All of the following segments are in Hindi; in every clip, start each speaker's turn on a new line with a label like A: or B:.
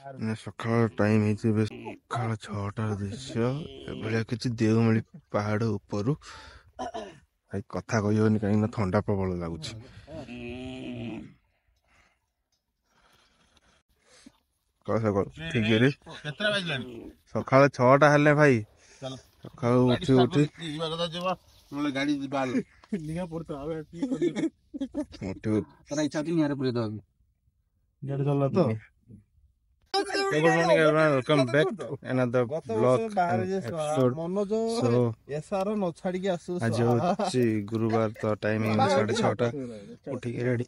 A: सकाल टाइम सकाल 6टार दृश्य एभलिया किसी देवमाली पहाड़ उपरू कथा कहनी कहीं थंडा प्रबल लगुच ठीक सकाल 6टा हेले भाई सका उठी उठी Good morning everyone, welcome back to another vlog and episode. So, आज होची गुरुवार तो टाइमिंग 6:30 उठी के रेडी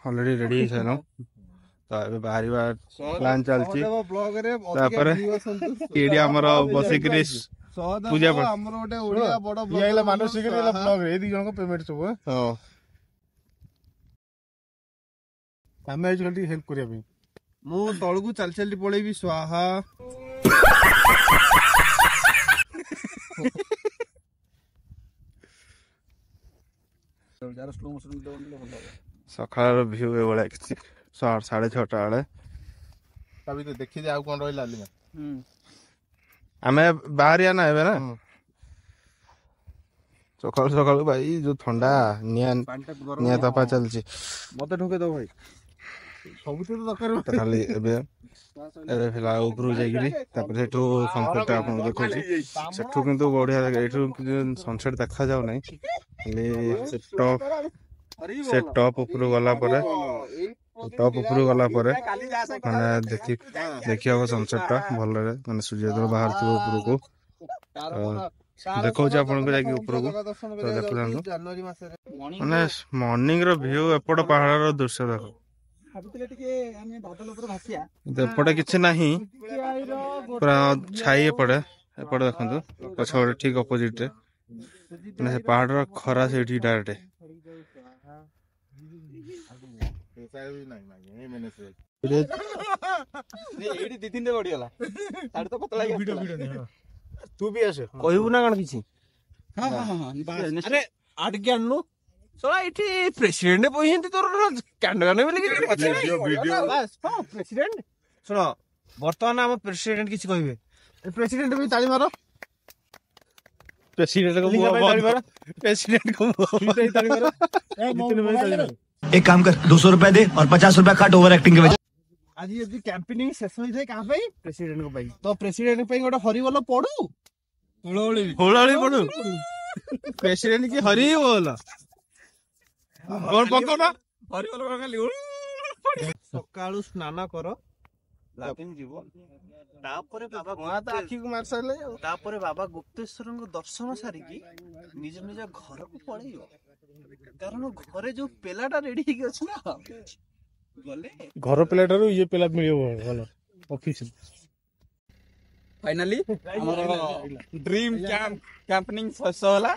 A: ऑलरेडी रेडी है तो अबे बाहरी बार प्लान चलची तापर एडी हमर बसिकरी पूजा पर हमर ओटे ओडिया बड़ येला मानसिक रे ब्लॉग रे दी जन को पेमेंट सब हां हमें जल्दी हेल्प करिया भाई मु तळगु चल चल पळेबी स्वाहा सकाळ व्यू ए बळा 6:30 आले तभी तो देखि जाऊ कोन रहिला लिया हमें बाहर या ना हेबे ना सकाळ सकाळ भाई जो ठंडा निया तपा चलची मते ढोके दो भाई सब तो दरकार खाली एबे एबे फिला ऊपर जाइगिरी तापर सेठो सनसेट आपन देखोची सेठो किंतु बढ़िया एठो सनसेट देखा जाउ नै खाली से टॉप ऊपर गला परे माने देखि हो सनसेट टा भल रे माने सूर्योदय बाहर थो ऊपर को देखो जे आपन को जाके ऊपर को तो देखु जनवरी मास रे माने मॉर्निंग रो व्यू एपड पहाड़ रो दृश्य देखो एपटे किसी ना पूरा छाई पड़े एपटे देखो पछे ठीक अपोजिट पहाड़ खरा से डायरेक्ट तू भी आसे कहबू ना कौन किसी अरे आटके आनु प्रेसिडेंट पइसेंती तोर कैंडगाने में वीडियो बस हां प्रेसिडेंट सुनो वर्तमान हम प्रेसिडेंट किछ कहबे प्रेसिडेंट भी ताली मारो प्रेसिडेंट को ताली मारो
B: एक काम कर 200 रुपए दे और 50 रुपए काट ओवर एक्टिंग के वजह
A: आज यदि कैंपेनिंग शेष होई थाए का भाई प्रेसिडेंट को भाई तो प्रेसिडेंट पे गोटा हरि बोलो पडू होळाळी पडू प्रेसिडेंट की हरि बोलो और पको ना हरि बोलो खाली सकाळू स्नान करो लाटिन जीवो तापरे बाबा गुआता आखी को मार साले तापरे बाबा गुप्तेश्वर को दर्शन सारी की निज निज घर को पळेयो कारण घरे जो पेलाटा रेडी ही अछि ना गले घर पेलाटारो ये पेला मिलियो भलो ऑफिस फाइनली हमर ड्रीम कैंपिंग फस होला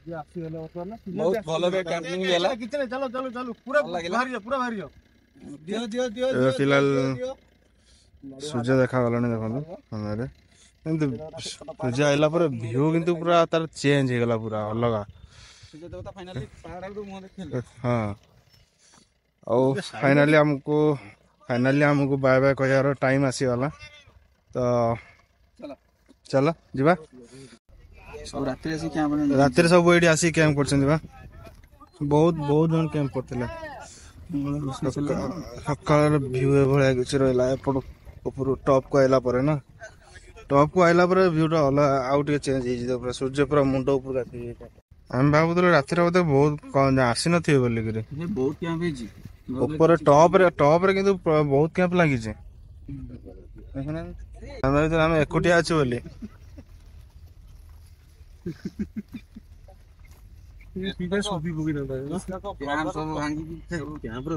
A: ये आसी होला ना बहुत भलो बे कैंपिंग गेला कितने चलो चलो चलो पूरा बाहर जाओ दियो फिलहाल सूर्य देखा गला ने देखो हमारे किंतु सूर्य आइला पर व्यू किंतु पूरा तार चेंज हो गला पूरा अलगा सूर्य देवता फाइनली पहाड़ को मुंह देखले हां और फाइनली हमको बाय बाय कयार टाइम आसी वाला तो चलो जीवा सब रात्रि सब एडी आसी कैंप करछन बा बहुत जन कैंप करथिले सकाळ व्यू भले किछ रहला एपड ऊपर टॉप को आइला पर ना टॉप को आइला पर व्यू टा आउट के चेंज हे जे पूरा सूर्य पूरा मुंडो ऊपर गाथि हम बाबू रात्रि बोते बहुत आसी नथि बोली करे बहुत कैंप हे जी ऊपर टॉप रे किंतु बहुत कैंप लागी छे हम एकोटिया अछि बोली सब बुगी न सब भांगी कैंप रे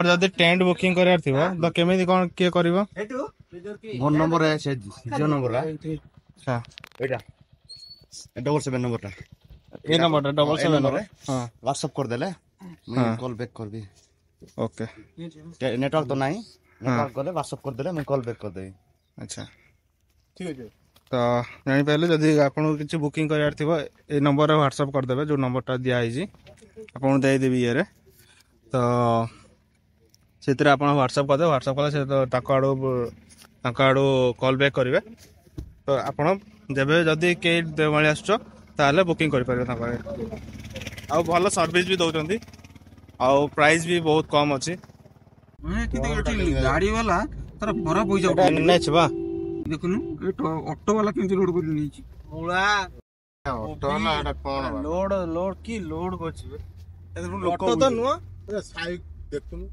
A: जदि टेंट बुकिंग करार थिबो तो केमिति कोन के करबो फोन नंबर है से जो नंबर है हां एटा 77 नंबर टा ए नंबर 77 हां व्हाट्सएप कर देले
C: मुझे कॉल बैक कर दी
D: ओके
C: नेटवर्क तो नहीं नेटवर्क कर दे व्हाट्सएप कर दे मुझे कॉल बैक कर दे
D: अच्छा
A: ठीक है
D: तो जापारे जदि आपको किसी बुकिंग करार थी ये नंबर व्हाट्सअप करदे जो नंबरटा दिखाई आपको देदेवी ये तो से आप व्हाट्सअप करदे व्हाट्सअप कले से आड़ू कॉल बैक करेंगे तो आप जब जदि कई देवली आसुल बुकिंग करेंगे आउ भल सर्विस भी दौरान आउ प्राइस भी बहुत कम अच्छी
A: गाड़ी वाला तार भरा पैसा
D: नहीं
A: देखुनु ऑटो वाला केमती लोड कर नहीं
D: लोड लोड की लोड करछिबे लोक तो नुआ
A: साइड देखुनु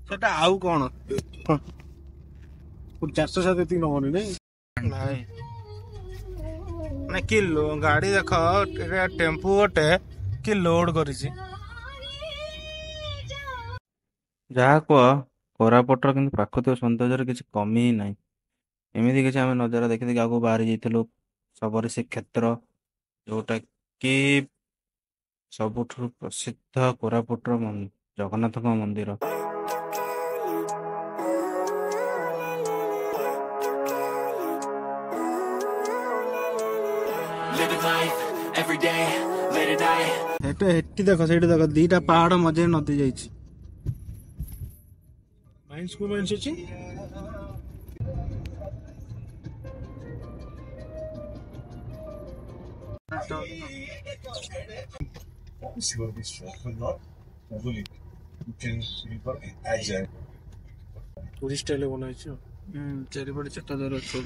D: सेटा आउ कोन
A: 407 तीन होनी नहीं
D: भाई ना कि गाड़ी देख टेम्पू गोटे कि लोड करिछि जहाँ कह कोरापुटर कि प्राकृतिक सौंदर्य किसी कमी ही ना एमती किसी आम नजर देखी देखी आगे बाहरी जाइलु सबरी श्रीक्षेत्र जोटा कि सबुठ प्रसिद्ध कोरापुटर जगन्नाथ मंदिर देख से देख दीटा पहाड़ मझे नदी जाइए
A: माइंस को माइंस अछि टूरिस्ट स्टाइल बनाई छ चारिपटे चारटा द्वार अछि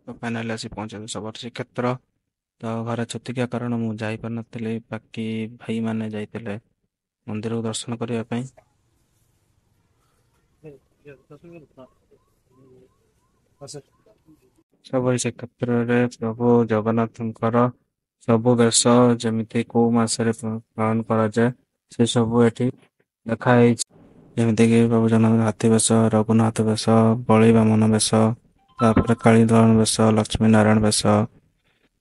D: तो फाइनाली आसी पहुंचे सब श्रीक्षेत्र तो घर छुतिकिया कारण मुझे जापार नी बाकी भाई मैंने जाते मंदिर को दर्शन करने सब श्रीक्षेत्र में प्रभु जगन्नाथ सबु बेश जमी कौ मसरे पालन कराए से सब ये देखाई जमीक प्रभु जगन्नाथ हाथी बेश रघुनाथ बेश बलि बामन बेश तापर काली दलन बेश लक्ष्मी नारायण बेश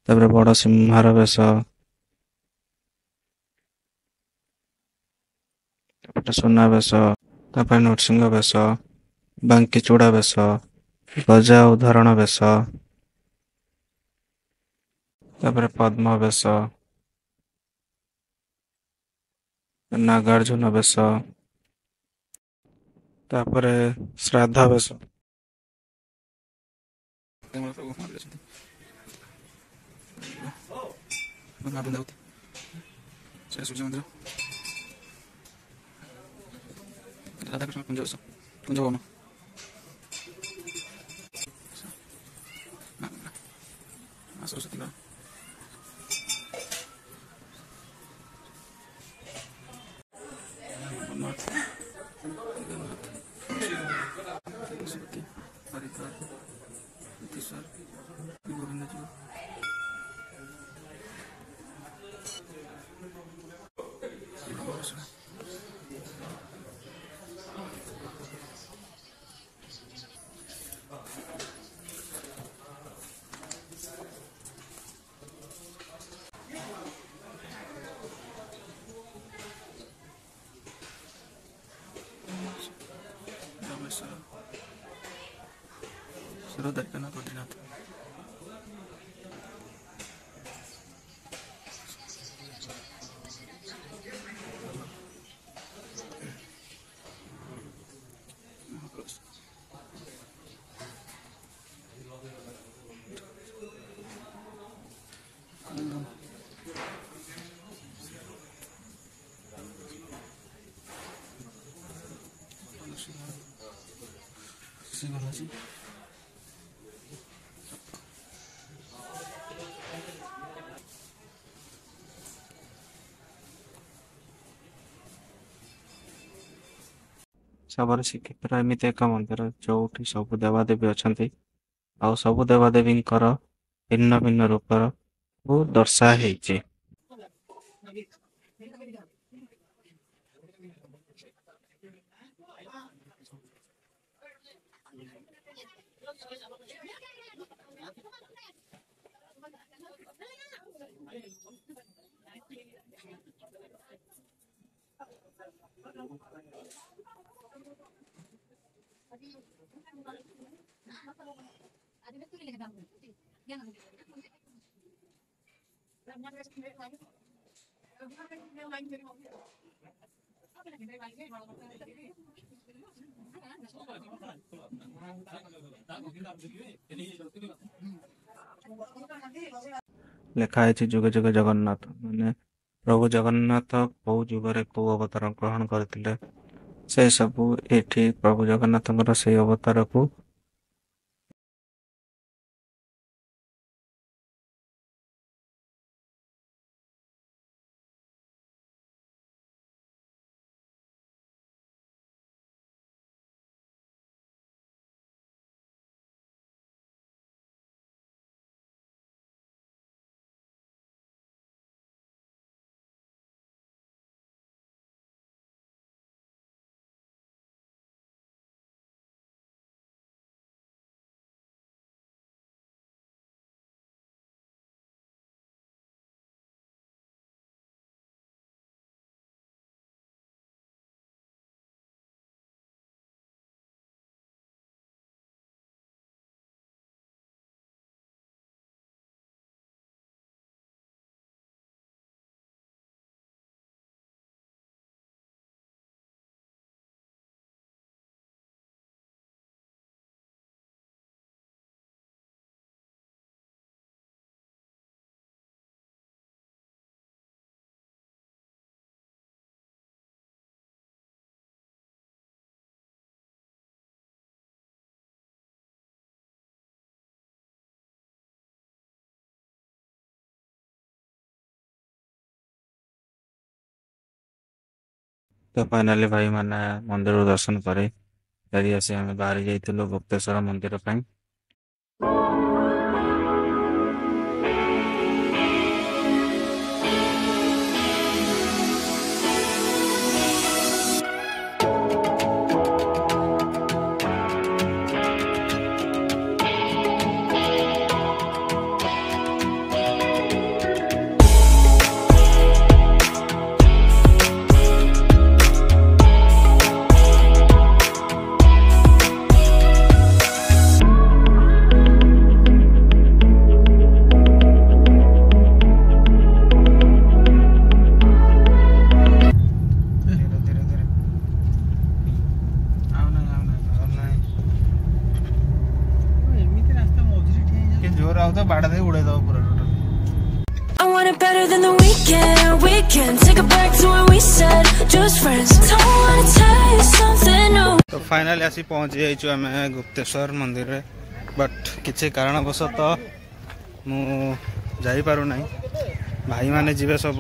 D: तापर बड़ सिंहार बेश सुना बेश तापर नृसिंह बेश बांकी चूड़ा बेश गजा उदाहरण बेश तापर पद्म बेश नागार्जुन बेश तापर श्राद्ध बेश सूर्य मंदिर राधाकृष्ण कुंज कुंज भवन सरस्वती गोविंद जी बद्रीनाथ श्री बालाजी सब श्रीक्षेत्र एमती एक मंदिर जो सब देवादेवी अच्छा आ सब देवादेवी भिन्न भिन्न रूपर दर्शा है। ଲେଖା ହେଇଛି ଯୁଗ ଯୁଗ ଜଗନ୍ନାଥ, ମାନେ ପ୍ରଭୁ ଜଗନ୍ନାଥ କୋଉ ଯୁଗରେ କୋଉ ଅବତାର ଗ୍ରହଣ କରିଥିଲେ, ସେ ସବୁ ଏଠି ପ୍ରଭୁ ଜଗନ୍ନାଥଙ୍କର ସେଇ ଅବତାରକୁ ତ ଫାଇନାଲି ଭାଇ ମାନେ ମନ୍ଦିର ଦର୍ଶନ କରି ଫେରି ଆସି ଆମେ ବାହାରି ଯାଇଥିଲୁ ଗୁପ୍ତେଶ୍ୱର ମନ୍ଦିର ପାଇଁ।
E: I want it better than the weekend. We can take it back to when we said just friends. Don't wanna tell you something new.
D: तो फाइनाली आसी पहुँची जाइछु आमे गुप्तेश्वर मंदिर रे, बट किसी कारणवशतः मु जाई पारु नाही। भाई माने जीवे सब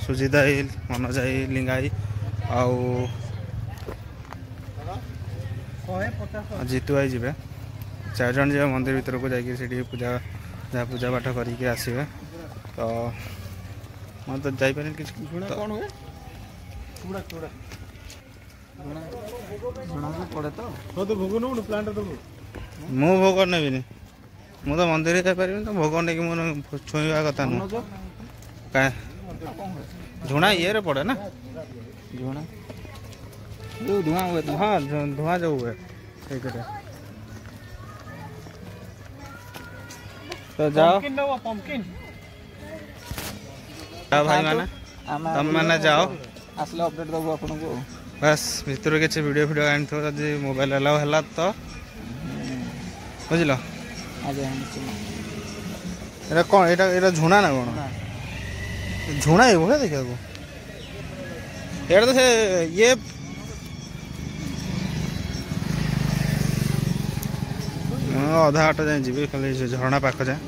D: सुजिदाई मनोजाई लिंगाई आउ जीतू आई जीवे, 4 जन जीवे मंदिर भीतर को जाइए सेठी पूजा जहाँ पूजा पाठ करके आसवे। तो मैं तो जापारे कि कौन हुए पड़े तो भोग नौ प्लांट मु भोग नेबी मु तो मंदिर जापारि तो भोग नहीं मुझे छुईवा कथा नुह क्या झुणा ये पड़े ना झुणा जो धुआं हुए हाँ धुआं जो हुए तो जाओ भाई माने तुम मैंने जाओ
A: आसले अपडेट दबो आपन को
D: बस भीतर के वीडियो वीडियो आनी थो जदि मोबाइल अलाउ है तो बुझल एटा कौन एटा झुणा ना कौन झुणा ये भाई देखा एटा तो से ये अधा आट जाए जी खाली झरणा पाख जाए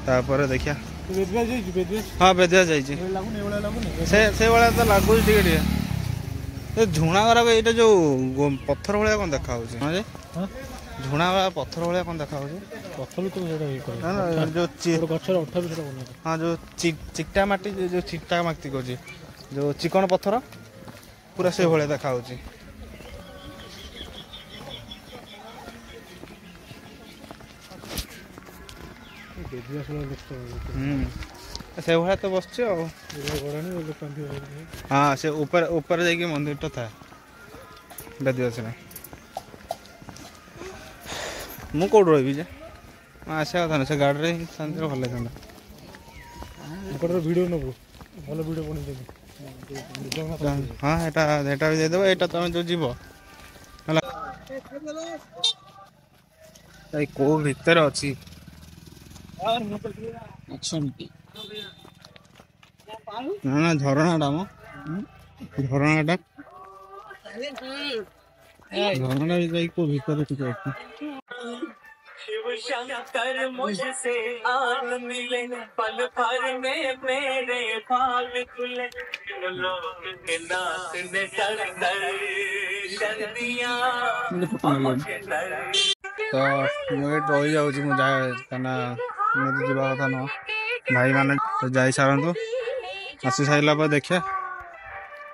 D: तापर देखिया हाँ बेदिया जाइए से भाया तो लगुच टे झुणा गुरा ये जो पत्थर भाया कौन देखा झुणा वाला पत्थर भाया कौन देखा हाँ जो चिकटा माटी जो चिकटा माटी कह जो चिकन पत्थर पूरा से भाया देखा से भाया तो बस हाँ से ऊपर ऊपर जाइए मंदिर तो था बेदिवस मु कौट रही जे आसा कथा ना से गाड़ी में शांति भल लगे
A: वीडियो नबु भल वीडियो बनी देबी
D: हाँ एटा भी देदेव एटा तुम जो जीव को भितर अच्छी ना ना झरणाटा मो झरणाटा झरଣା भी को भितर टिके
F: शिव शंकर मुझसे आन मिले पल भर में मेरे भाग खुले लोक के नाथ ने दर्शन दिया
D: तो मुझे रही जाऊँ मुझे मुझे जीवा कथा नुह भाई मैंने तो जा सारतु आसी सारा पर देखिए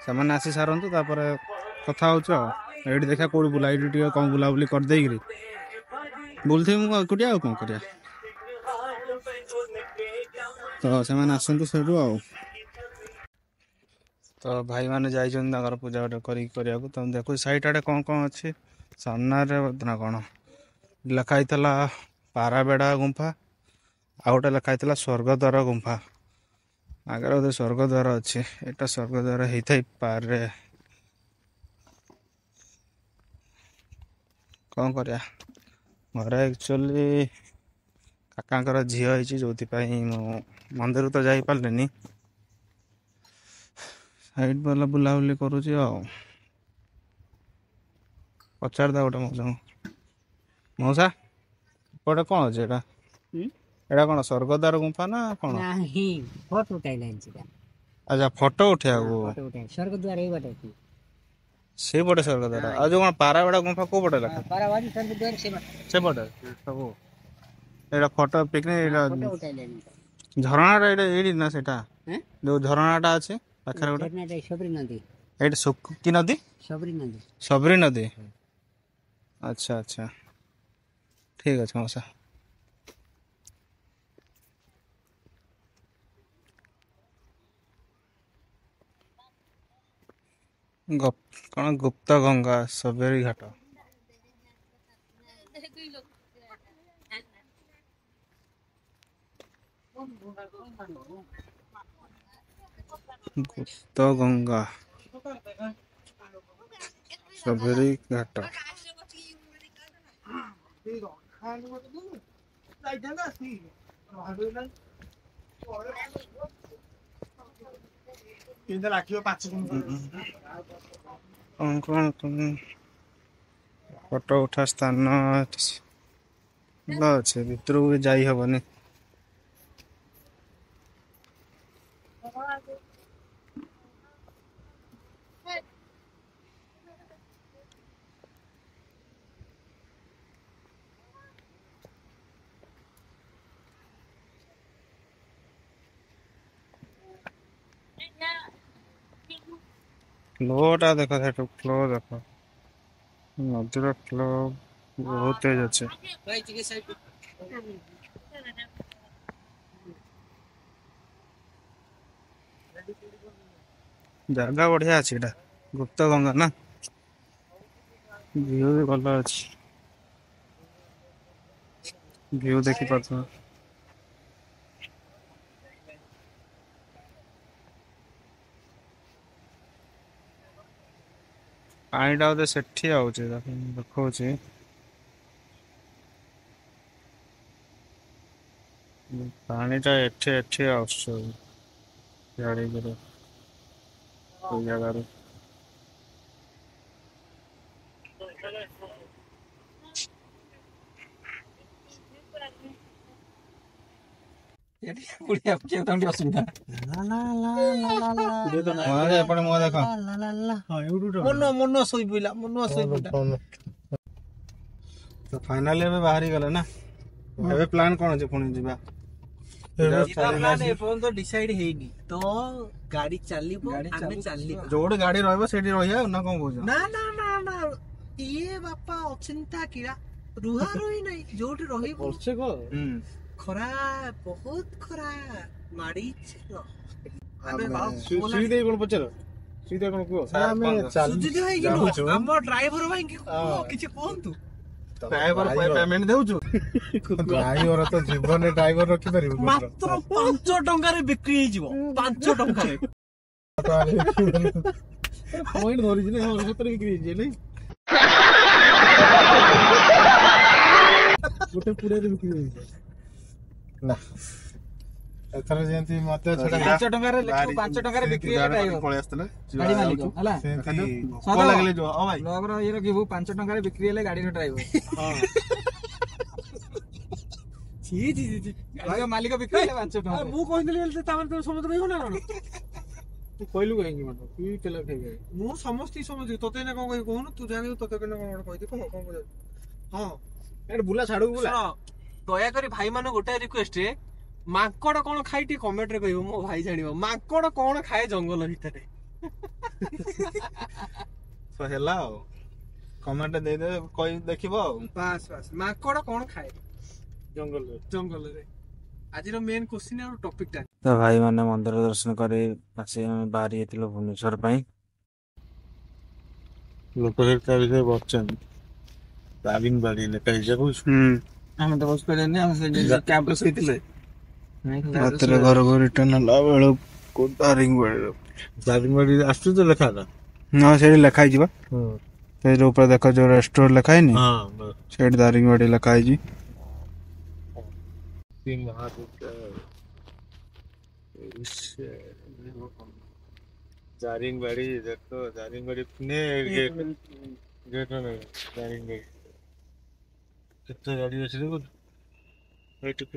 D: से आसी सारतु कथा हो देखा कौट बुला ये कौन बुलाबुली करदे बुलते मुझे एकुटिया कौन कर तो से आसतु से तो भाई मैंने जाकर पूजा करने तुम देखो साइड आड़े कौन कौन अच्छी सामने ना कौन लिखाई पाराबेड़ा गुंफा आ गए लिखाई स्वर्गद्वार गुंफा आगे गोटे स्वर्गद्वार अच्छे यहाँ स्वर्गद्वार होता ही पारे कौन करिया घर एक्चुअली काका झी होती जो मंदिर तो जा पारे साइड वाला बुलाबुली करुँच पचार दा गोटे मौसा मौसा पटे कौन अच्छे एटा कौन स्वर्गद्वार गुंफा ना कौन
G: फोटो उठाइलाइन
D: अच्छा फोटो उठा
G: स्वर्गद्वार यही बाटे
D: से पटे स्वर्गद्वार आ जो पाराबेड़ा गुंफा को पटे लखा
G: पारावाड़ी स्वर्गद्वार
D: से पटे सब एटा फोटो पिकनिक
G: फोटो उठाइलाइन
D: झरणाटा एडी ना सेटा जो झरणाटा अच्छे पाखरे गोटे
G: झरनाटा सबरी नदी
D: एटा की नदी
G: सबरी नदी
D: सबरी नदी अच्छा अच्छा ठीक अच्छे मौसा कौन गुप्त गंगा सबेरी घाट गुप्त गंगा सबेरी घाट कौन फोटो उठा स्थान अच्छे भितर भी जाई हबनी फ्लोटा देख फ्लो देख नदीर फ्लो बहुत तेज अच्छे जगह बढ़िया अच्छे गुप्त गंगा ना व्यू भी भल अच्छे व्यू देखी पार्थ पानीटा बोधे से देखा पानीटा एठे जगार
A: असुविधा मन शोई पड़ा
D: तो फाइनली एबे बाहरी गले ना एबे प्लान कोन अछि पुणी जिबा
A: फोन तो डिसाइड हेनी तो गाड़ी चलिबो आमे चलिबो
D: जोड गाड़ी रहबो सेठी रहिया ना कोन बोझ
A: ना ना ना ना ये बापा अचिंता किरा रुहा रही नहीं जोड रही बोलछे को ଖରା ବହୁତ ଖରା ମାଡ଼ିଛି
D: ସୁଇ ଦେଇ କଣ ପଚାର ସୁଇ ଦେଇ କଣ କୁହ
A: ଆମେ ସୁଜିତ ହେଇକି ଆମ ଡ୍ରାଇଭର ଭାଇଙ୍କୁ କିଛି କୁହନ୍ତୁ
D: ଡ୍ରାଇଭର ପେମେଣ୍ଟ ଦେଉଛୁ
H: ଡ୍ରାଇଭର ତ ଜୀବନରେ ଡ୍ରାଇଭର ରଖିପାରିବୁ
A: ମାତ୍ର 5 ଟଙ୍କାରେ ବିକ୍ରି ହେଇଯିବ 5 ଟଙ୍କାରେ
D: ପଏଣ୍ଟ ଧରିଛି ନା ସତରେ ବିକ୍ରି ହେଇଛି ନାଇଁ ଗୋଟେ ପୁରାରେ ବିକ୍ରି ହେଇଛି
H: ନା ଏଥର ଯେମିତି ମତେ
A: 5 ଟଙ୍କାରେ ବିକ୍ରି ହେଲା ଡ୍ରାଇଭର
D: ପଳେଇ ଆସିଥିଲା
A: ଗାଡି ମାଲିକ ହେଲା
D: କଣ ଲାଗିଲେ ଯୋ ହଁ ଭାଇ
A: ବ୍ଲଗର ଇଏ ରଖିବୁ 5 ଟଙ୍କାରେ ବିକ୍ରି ହେଲେ ଗାଡିର ଡ୍ରାଇଭର ଛି ମାଲିକ ବିକ୍ରି ହେଲେ 5 ଟଙ୍କା
D: ମୁଁ କହିଥିଲି ତାମାନେ ତମେ ସମୁଦ୍ର ରହିବ ନା କଣ ତୁ କହିଲୁ କାହିଁକି ମତେ ତୁ ତେଲ ଖାଇବେ ମୁଁ ସମସ୍ତେ ସମୁଦ୍ର ତତେ ନା କଣ କହିବି କହୁନୁ ତୁ ଜାଣିବୁ ତତେ କେନ କଣ କହିଦି କଣ କଣ ହଁ ଏଟା ବୁଲା ଛାଡୁ ବୁଲା
A: ଦୟାକରି ଭାଇ ମାନଙ୍କୁ ଗୋଟେ ରିକ୍ୱେଷ୍ଟ ମାଙ୍କଡ କଣ ଖାଇ ଟିକେ କମେଣ୍ଟ ରେ କହିବ ମୋ ଭାଇ ଜାଣିବ ମାଙ୍କଡ କଣ ଖାଏ ଜଙ୍ଗଲ ଭିତରେ
D: ହେଲା ଆଉ କମେଣ୍ଟ ଦେଇଦେବେ କହି ଦେଖିବ ଆଉ
A: ବାସ୍ ମାଙ୍କଡ କଣ ଖାଏ ଜଙ୍ଗଲରେ ଆଜିର ମେନ୍ କ୍ୱେଶ୍ଚିନ୍ ଆଉ ଟପିକ ଟା
I: ତ ଭାଇ ମାନେ ମନ୍ଦିର ଦର୍ଶନ କରି ଆସି ଆମେ ବାହାରି ଯାଇଥିଲୁ ଭୁବନେଶ୍ୱର ପାଇଁ
H: ଲୋକ ତା ବିଷୟରେ ବସିଛନ୍ତି ଦାରିଙ୍ଗବାଡି ଲେଖା ହେଇଛି କହୁଛୁ
A: ଆମେ ତ ବସି ପାରିଲେନି ଆମେ ସେ କ୍ୟାମ୍ପରେ ଶୋଇଥିଲେ
D: ରାତିରେ ଘରକୁ ରିଟର୍ନ ହେଲା ବେଳକୁ
H: ଦାରିଙ୍ଗବାଡି ଆସୁଛୁ ତ ଲେଖା ହେଲା
D: ହଁ ସେଇଠି ଲେଖା ହେଇଛି ବା ସେଇ ଯୋଉ ଉପରେ ଦେଖ ଯୋଉ ରେଷ୍ଟୁରାଣ୍ଟ ଲେଖା ହେଇନି ସେଇଠି ଦାରିଙ୍ଗବାଡି ଲେଖା ହେଇଛି
H: ଦାରିଙ୍ଗବାଡି ଦେଖ ଦାରିଙ୍ଗବାଡି ଦାରିଙ୍ଗବାଡି କେତେ ଗାଡି ଅଛି ଦେଖୁଛୁ